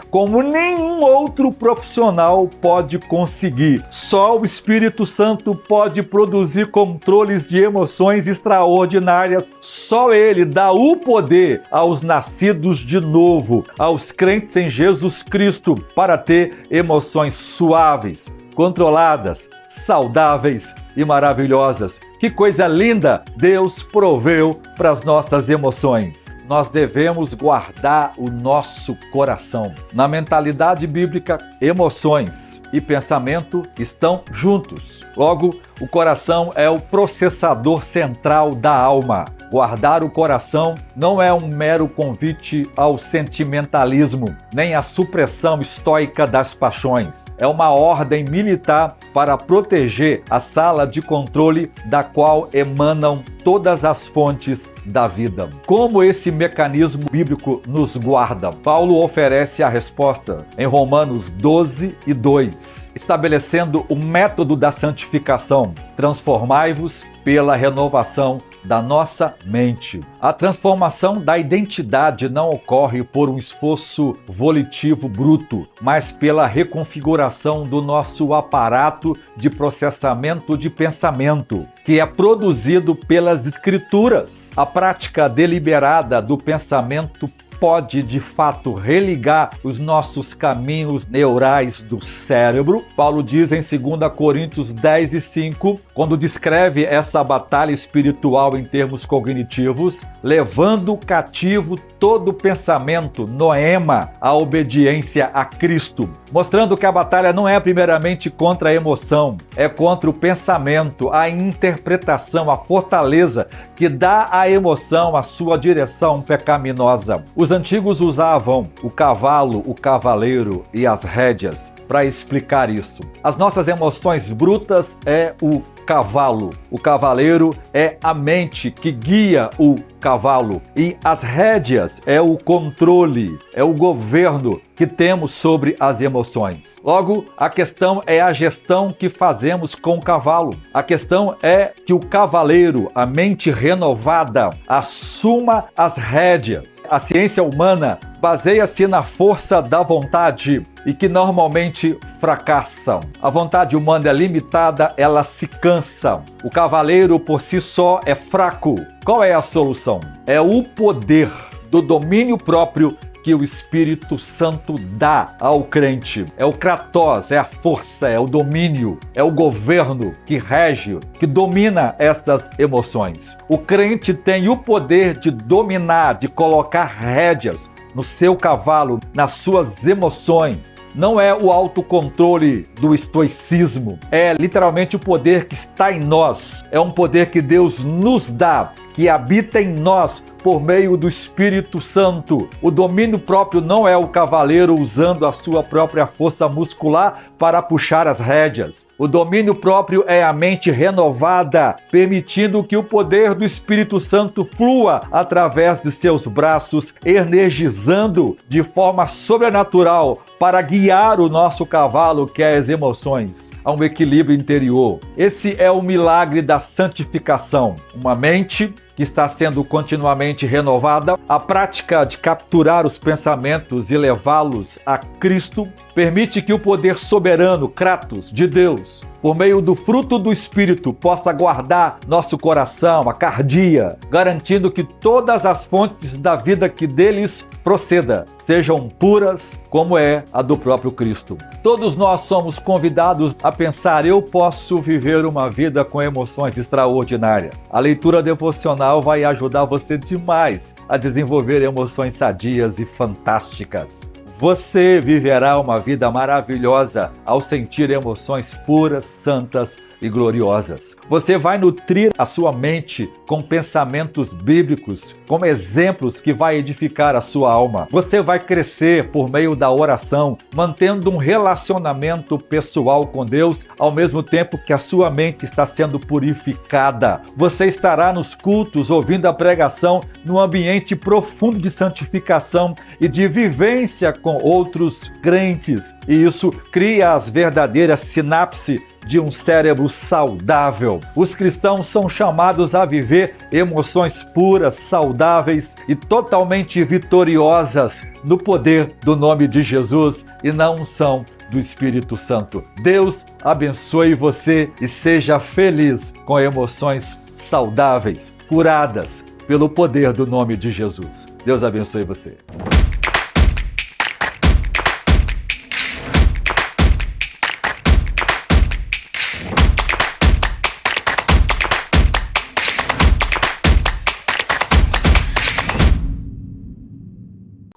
como nenhum outro profissional pode conseguir. Só o Espírito Santo pode produzir controles de emoções extraordinárias. Só ele dá o poder aos nascidos de novo, aos crentes em Jesus Cristo, para ter emoções suaves, controladas, saudáveis e maravilhosas. Que coisa linda Deus proveu para as nossas emoções. Nós devemos guardar o nosso coração. Na mentalidade bíblica, emoções e pensamento estão juntos. Logo, o coração é o processador central da alma. Guardar o coração não é um mero convite ao sentimentalismo, nem à supressão estoica das paixões. É uma ordem militar para proteger a sala de controle da qual emanam todas as fontes da vida. Como esse mecanismo bíblico nos guarda? Paulo oferece a resposta em Romanos 12 e 2, estabelecendo o método da santificação. Transformai-vos pela renovação da nossa mente. A transformação da identidade não ocorre por um esforço volitivo bruto, mas pela reconfiguração do nosso aparato de processamento de pensamento, que é produzido pelas Escrituras. A prática deliberada do pensamento pode, de fato, religar os nossos caminhos neurais do cérebro. Paulo diz em 2 Coríntios 10 e 5, quando descreve essa batalha espiritual em termos cognitivos, levando cativo todo pensamento, noema, à obediência a Cristo, mostrando que a batalha não é primeiramente contra a emoção, é contra o pensamento, a interpretação, a fortaleza que dá à emoção a sua direção pecaminosa. Os antigos usavam o cavalo, o cavaleiro e as rédeas para explicar isso. As nossas emoções brutas é o cavalo. O cavaleiro é a mente que guia o cavalo. E as rédeas é o controle, é o governo que temos sobre as emoções. Logo, a questão é a gestão que fazemos com o cavalo. A questão é que o cavaleiro, a mente renovada, assuma as rédeas. A ciência humana baseia-se na força da vontade e que normalmente fracassam. A vontade humana é limitada, ela se cansa. O cavaleiro por si só é fraco. Qual é a solução? É o poder do domínio próprio que o Espírito Santo dá ao crente. É o kratos, é a força, é o domínio, é o governo que rege, que domina estas emoções. O crente tem o poder de dominar, de colocar rédeas no seu cavalo, nas suas emoções. Não é o autocontrole do estoicismo, é literalmente o poder que está em nós. É um poder que Deus nos dá, que habita em nós por meio do Espírito Santo. O domínio próprio não é o cavaleiro usando a sua própria força muscular para puxar as rédeas. O domínio próprio é a mente renovada, permitindo que o poder do Espírito Santo flua através de seus braços, energizando de forma sobrenatural para guiar o nosso cavalo, que é as emoções, a um equilíbrio interior. Esse é o milagre da santificação. Uma mente que está sendo continuamente renovada. A prática de capturar os pensamentos e levá-los a Cristo permite que o poder soberano, Kratos, de Deus, por meio do fruto do Espírito, possa guardar nosso coração, a cardia, garantindo que todas as fontes da vida que deles proceda sejam puras, como é a do próprio Cristo. Todos nós somos convidados a pensar: eu posso viver uma vida com emoções extraordinárias. A leitura devocional vai ajudar você demais a desenvolver emoções sadias e fantásticas. Você viverá uma vida maravilhosa ao sentir emoções puras, santas e gloriosas. Você vai nutrir a sua mente com pensamentos bíblicos, como exemplos que vai edificar a sua alma. Você vai crescer por meio da oração, mantendo um relacionamento pessoal com Deus, ao mesmo tempo que a sua mente está sendo purificada. Você estará nos cultos, ouvindo a pregação, num ambiente profundo de santificação e de vivência com outros crentes. E isso cria as verdadeiras sinapses de um cérebro saudável. Os cristãos são chamados a viver emoções puras, saudáveis e totalmente vitoriosas no poder do nome de Jesus e na unção do Espírito Santo. Deus abençoe você e seja feliz com emoções saudáveis, curadas pelo poder do nome de Jesus. Deus abençoe você.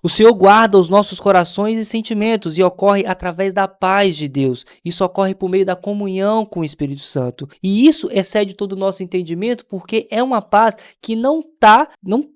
O Senhor guarda os nossos corações e sentimentos e ocorre através da paz de Deus. Isso ocorre por meio da comunhão com o Espírito Santo. E isso excede todo o nosso entendimento, porque é uma paz que não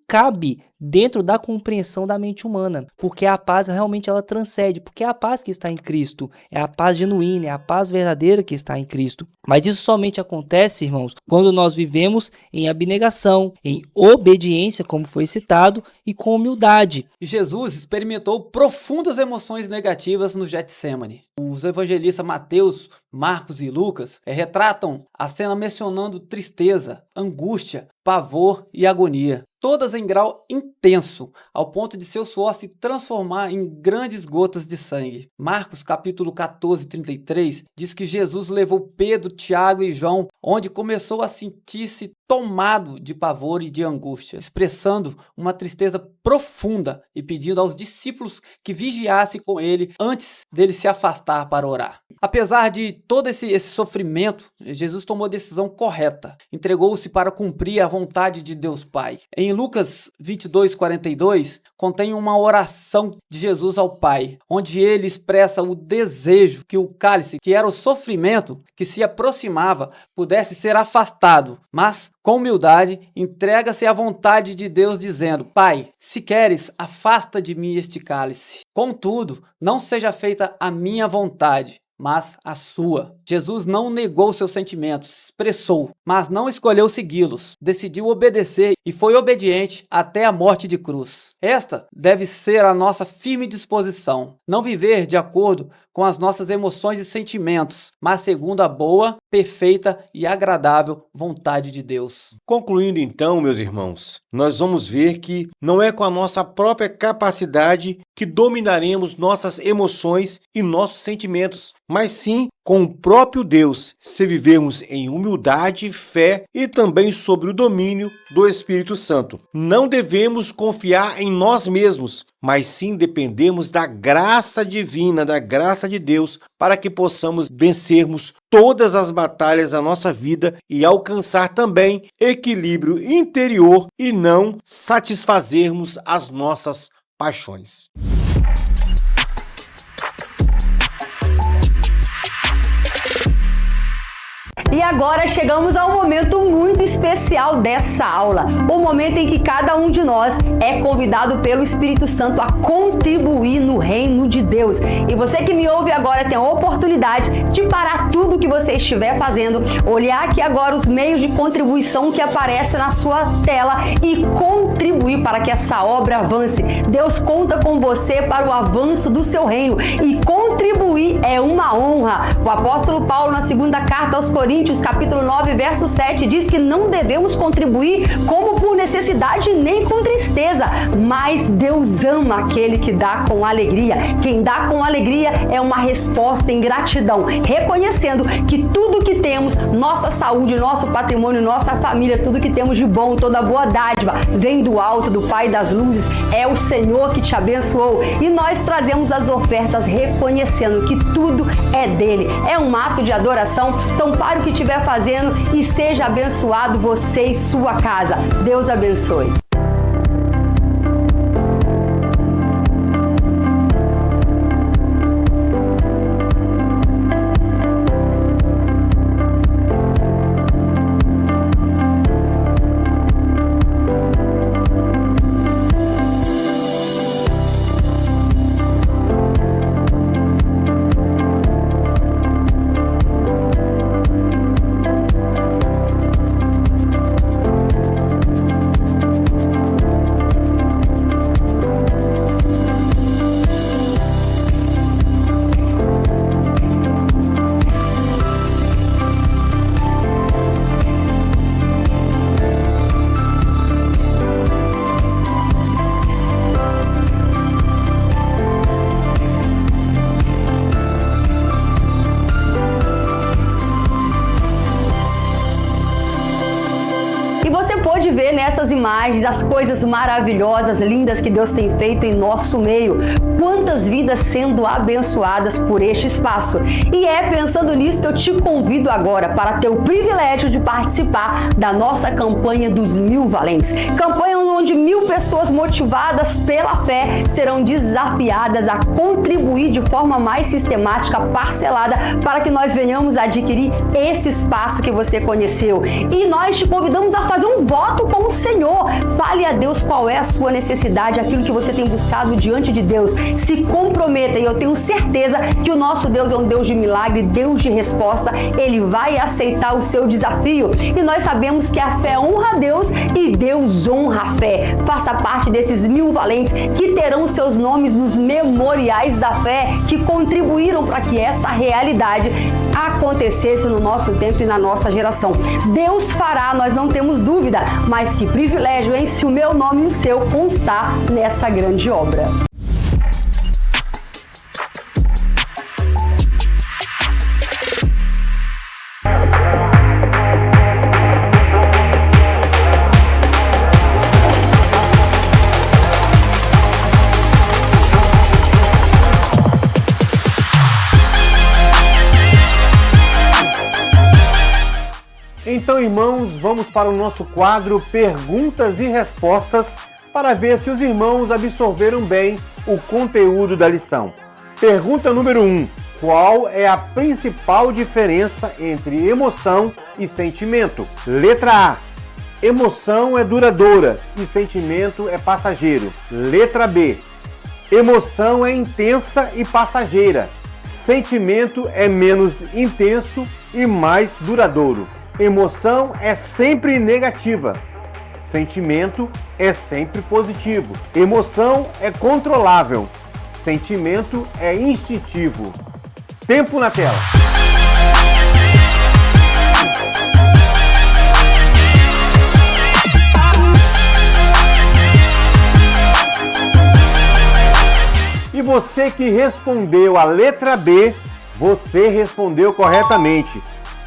cabe dentro da compreensão da mente humana, porque a paz realmente ela transcende, porque é a paz que está em Cristo, é a paz genuína, é a paz verdadeira que está em Cristo. Mas isso somente acontece, irmãos, quando nós vivemos em abnegação, em obediência, como foi citado, e com humildade. Jesus experimentou profundas emoções negativas no Getsemane. Os evangelistas Mateus, Marcos e Lucas retratam a cena mencionando tristeza, angústia, pavor e agonia, todas em grau intenso, ao ponto de seu suor se transformar em grandes gotas de sangue. Marcos capítulo 14, 33 diz que Jesus levou Pedro, Tiago e João, onde começou a sentir-se tomado de pavor e de angústia, expressando uma tristeza profunda e pedindo aos discípulos que vigiassem com ele antes dele se afastar para orar. Apesar de todo esse sofrimento, Jesus tomou a decisão correta, entregou-se para cumprir a vontade de Deus Pai. Em Lucas 22, 42, contém uma oração de Jesus ao Pai, onde ele expressa o desejo que o cálice, que era o sofrimento que se aproximava, pudesse ser afastado, mas com humildade, entrega-se à vontade de Deus, dizendo: Pai, se queres, afasta de mim este cálice. Contudo, não seja feita a minha vontade, mas a sua. Jesus não negou seus sentimentos, expressou, mas não escolheu segui-los. Decidiu obedecer e foi obediente até a morte de cruz. Esta deve ser a nossa firme disposição. Não viver de acordo com as nossas emoções e sentimentos, mas segundo a boa, perfeita e agradável vontade de Deus. Concluindo então, meus irmãos, nós vamos ver que não é com a nossa própria capacidade que dominaremos nossas emoções e nossos sentimentos, mas sim com o próprio Deus, se vivermos em humildade, fé e também sobre o domínio do Espírito Santo. Não devemos confiar em nós mesmos, mas sim dependemos da graça divina, da graça de Deus, para que possamos vencermos todas as batalhas da nossa vida e alcançar também equilíbrio interior e não satisfazermos as nossas paixões. E agora chegamos ao momento muito especial dessa aula, o momento em que cada um de nós é convidado pelo Espírito Santo a contribuir no reino de Deus. E você que me ouve agora tem a oportunidade de parar tudo que você estiver fazendo, olhar aqui agora os meios de contribuição que aparecem na sua tela e contribuir para que essa obra avance. Deus conta com você para o avanço do seu reino e contribuir é uma honra. O apóstolo Paulo, na segunda carta aos Coríntios, capítulo 9, verso 7, diz que não devemos contribuir como por necessidade nem com tristeza, mas Deus ama aquele que dá com alegria. Quem dá com alegria é uma resposta em gratidão, reconhecendo que tudo que temos, nossa saúde, nosso patrimônio, nossa família, tudo que temos de bom, toda boa dádiva, vem do alto, do Pai das luzes, é o Senhor que te abençoou. E nós trazemos as ofertas reconhecendo que tudo é dele. É um ato de adoração, então para o que estiver fazendo e seja abençoado você e sua casa. Deus abençoe. Pode ver nessas imagens as coisas maravilhosas, lindas que Deus tem feito em nosso meio. Quantas vidas sendo abençoadas por este espaço. E é pensando nisso que eu te convido agora para ter o privilégio de participar da nossa campanha dos 1000 Valentes. Campanha onde 1000 pessoas motivadas pela fé serão desafiadas a contribuir de forma mais sistemática, parcelada, para que nós venhamos a adquirir esse espaço que você conheceu. E nós te convidamos a fazer um voto com o Senhor. Fale a Deus qual é a sua necessidade, aquilo que você tem buscado diante de Deus. Se comprometa e eu tenho certeza que o nosso Deus é um Deus de milagre, Deus de resposta. Ele vai aceitar o seu desafio. E nós sabemos que a fé honra a Deus e Deus honra a fé. Faça parte desses 1000 valentes que terão seus nomes nos memoriais da fé, que contribuíram para que essa realidade acontecesse no nosso tempo e na nossa geração. Deus fará, nós não temos dúvida, mas que privilégio, hein? Se o meu nome e o seu constar nessa grande obra. Então, irmãos, vamos para o nosso quadro Perguntas e Respostas para ver se os irmãos absorveram bem o conteúdo da lição. Pergunta número 1. Qual é a principal diferença entre emoção e sentimento? Letra A. Emoção é duradoura e sentimento é passageiro. Letra B. Emoção é intensa e passageira. Sentimento é menos intenso e mais duradouro. Emoção é sempre negativa. Sentimento é sempre positivo. Emoção é controlável. Sentimento é instintivo. Tempo na tela. E você que respondeu a letra B, você respondeu corretamente.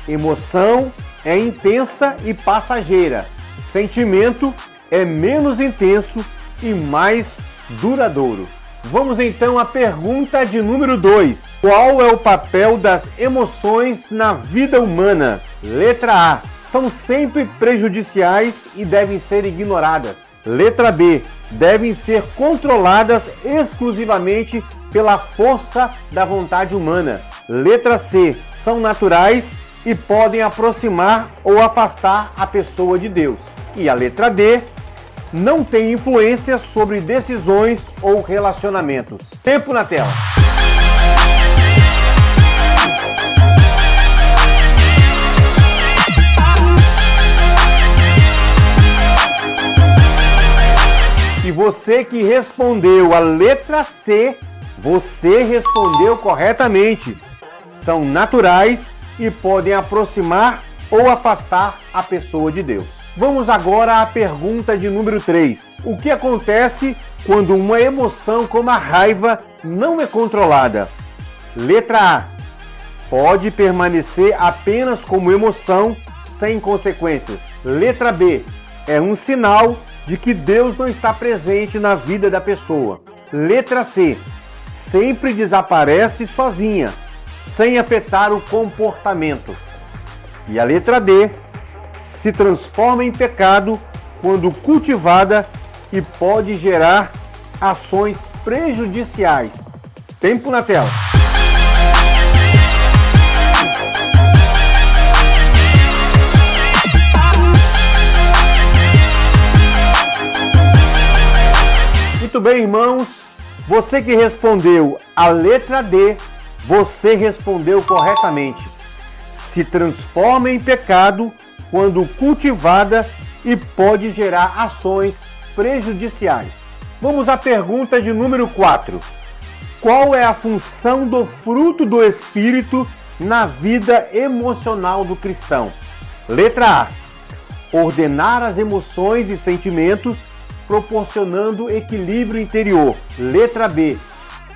Emoção é intensa e passageira. Sentimento é menos intenso e mais duradouro. Vamos então à pergunta de número 2. Qual é o papel das emoções na vida humana? Letra A. São sempre prejudiciais e devem ser ignoradas. Letra B. Devem ser controladas exclusivamente pela força da vontade humana. Letra C. São naturais e podem aproximar ou afastar a pessoa de Deus. E a letra D. Não tem influência sobre decisões ou relacionamentos. Tempo na tela. E você que respondeu a letra C, você respondeu corretamente. São naturais e podem aproximar ou afastar a pessoa de Deus. Vamos agora à pergunta de número 3. O que acontece quando uma emoção como a raiva não é controlada? Letra A. Pode permanecer apenas como emoção, sem consequências. Letra B. É um sinal de que Deus não está presente na vida da pessoa. Letra C. Sempre desaparece sozinha, sem afetar o comportamento. E a letra D. Se transforma em pecado quando cultivada e pode gerar ações prejudiciais. Tempo na tela. Muito bem, irmãos. Você que respondeu a letra D, você respondeu corretamente. Se transforma em pecado quando cultivada e pode gerar ações prejudiciais. Vamos à pergunta de número 4. Qual é a função do fruto do Espírito na vida emocional do cristão? Letra A. Ordenar as emoções e sentimentos, proporcionando equilíbrio interior. Letra B.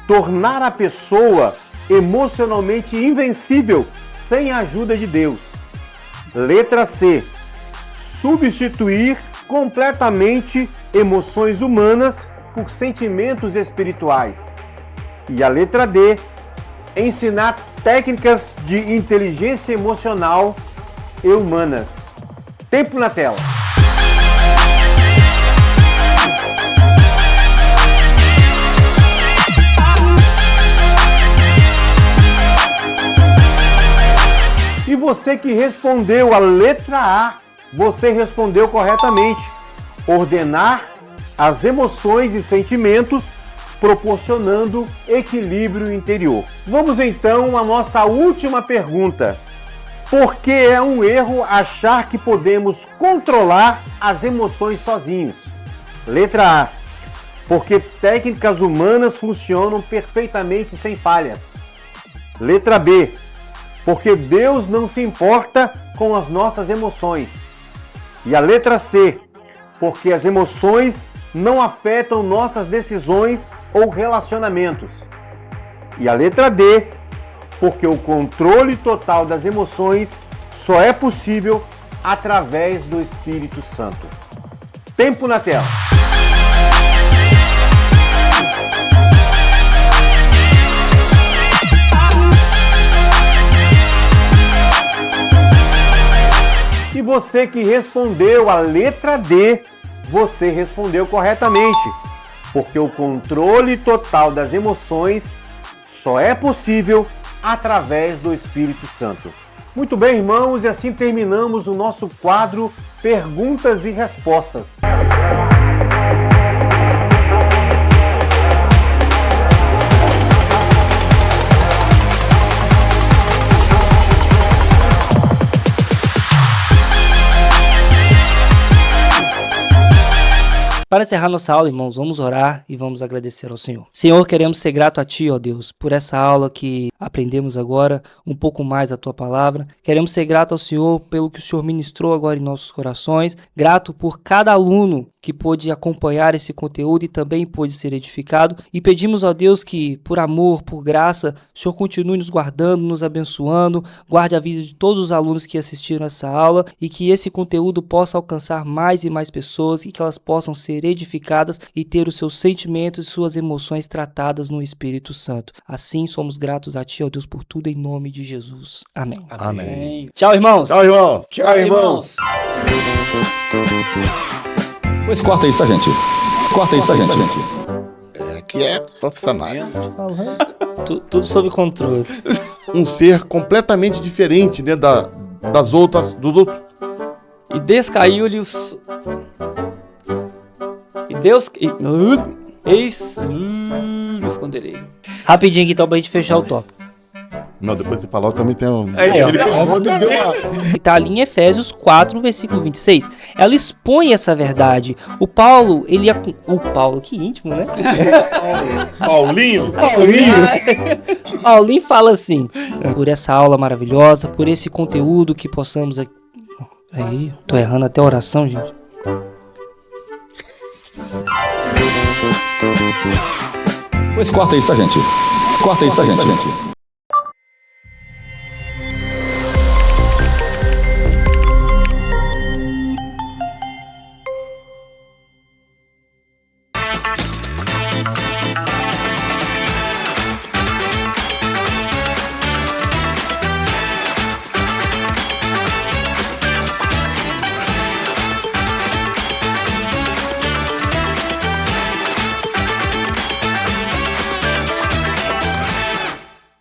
Tornar a pessoa emocionalmente invencível sem a ajuda de Deus. Letra C. Substituir completamente emoções humanas por sentimentos espirituais. E a letra D. Ensinar técnicas de inteligência emocional e humanas. Tempo na tela. E você que respondeu a letra A, você respondeu corretamente. Ordenar as emoções e sentimentos, proporcionando equilíbrio interior. Vamos então à nossa última pergunta. Por que é um erro achar que podemos controlar as emoções sozinhos? Letra A. Porque técnicas humanas funcionam perfeitamente sem falhas. Letra B. Porque Deus não se importa com as nossas emoções. E a letra C. Porque as emoções não afetam nossas decisões ou relacionamentos. E a letra D. Porque o controle total das emoções só é possível através do Espírito Santo. Tempo na tela. E você que respondeu a letra D, você respondeu corretamente, porque o controle total das emoções só é possível através do Espírito Santo. Muito bem, irmãos, e assim terminamos o nosso quadro Perguntas e Respostas. Para encerrar nossa aula, irmãos, vamos orar e vamos agradecer ao Senhor. Senhor, queremos ser grato a Ti, ó Deus, por essa aula que aprendemos agora, um pouco mais a Tua palavra. Queremos ser grato ao Senhor pelo que o Senhor ministrou agora em nossos corações. Grato por cada aluno que pôde acompanhar esse conteúdo e também pôde ser edificado. E pedimos, ó Deus, que por amor, por graça, o Senhor continue nos guardando, nos abençoando, guarde a vida de todos os alunos que assistiram essa aula e que esse conteúdo possa alcançar mais e mais pessoas e que elas possam ser edificadas e ter os seus sentimentos e suas emoções tratadas no Espírito Santo. Assim, somos gratos a Ti, ó Deus, por tudo em nome de Jesus. Amém. Amém. Tchau, irmãos. Tchau, irmãos. Tchau, irmãos. Pois corta isso, gente. Corta isso, gente. Aqui é profissionais. Tudo sob controle. Um ser completamente diferente, né, dos outros. E descaiu-lhe os... E Deus... Eis... Me esconderei. Rapidinho aqui, então, pra gente fechar o tópico. Não, depois de você falar, eu também tenho... Está ali em Efésios 4, versículo 26. Ela expõe essa verdade. O Paulo, que íntimo, né? Paulinho. Paulinho fala assim, por essa aula maravilhosa, por esse conteúdo que possamos... Aí, tô errando até a oração, gente. Pois corta isso, gente. Corta isso, gente.